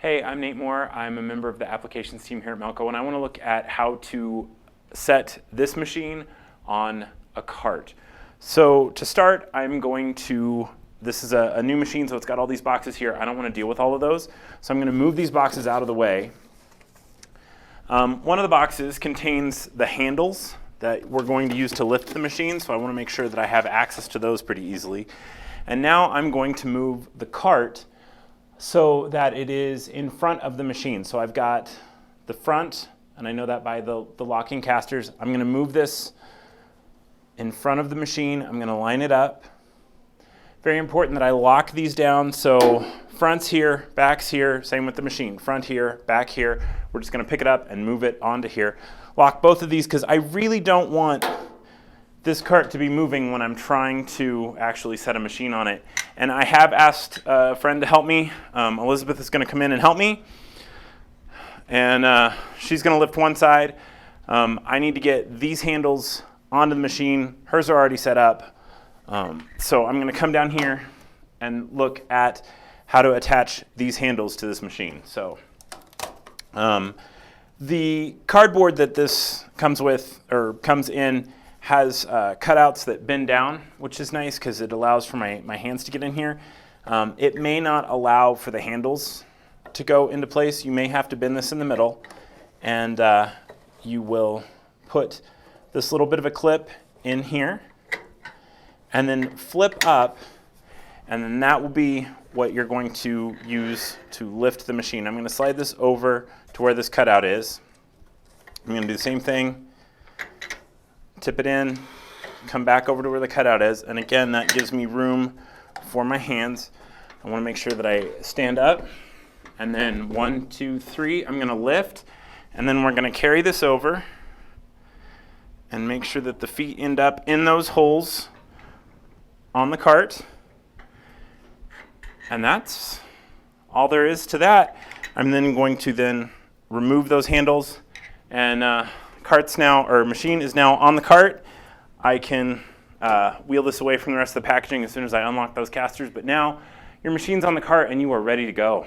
Hey, I'm Nate Moore. I'm a member of the applications team here at Melco, and I want to look at how to set this machine on a cart. So to start, this is a new machine, so it's got all these boxes here. I don't want to deal with all of those, so I'm going to move these boxes out of the way. One of the boxes contains the handles that we're going to use to lift the machine, so I want to make sure that I have access to those pretty easily. And now I'm going to move the cart so that it is in front of the machine. So I've got the front, and I know that by the locking casters. I'm going to move this in front of the machine. I'm going to line it up. Very important that I lock these down. So front's here, back's here, same with the machine. Front here, back here. We're just going to pick it up and move it onto here. Lock both of these because I really don't want this cart to be moving when I'm trying to actually set a machine on it. And I have asked a friend to help me. Elizabeth is going to come in and help me. And she's going to lift one side. I need to get these handles onto the machine. Hers are already set up. So I'm going to come down here and look at how to attach these handles to this machine. So the cardboard that this comes with, or comes in, has cutouts that bend down, which is nice because it allows for my hands to get in here. It may not allow for the handles to go into place. You may have to bend this in the middle, and you will put this little bit of a clip in here and then flip up, and then that will be what you're going to use to lift the machine. I'm going to slide this over to where this cutout is. I'm going to do the same thing. Tip it in, come back over to where the cutout is, and again, that gives me room for my hands. I want to make sure that I stand up, and then 1, 2, 3, I'm going to lift, and then we're going to carry this over and make sure that the feet end up in those holes on the cart. And that's all there is to that. I'm then going to remove those handles, and machine is now on the cart. I can wheel this away from the rest of the packaging as soon as I unlock those casters, but now your machine's on the cart and you are ready to go.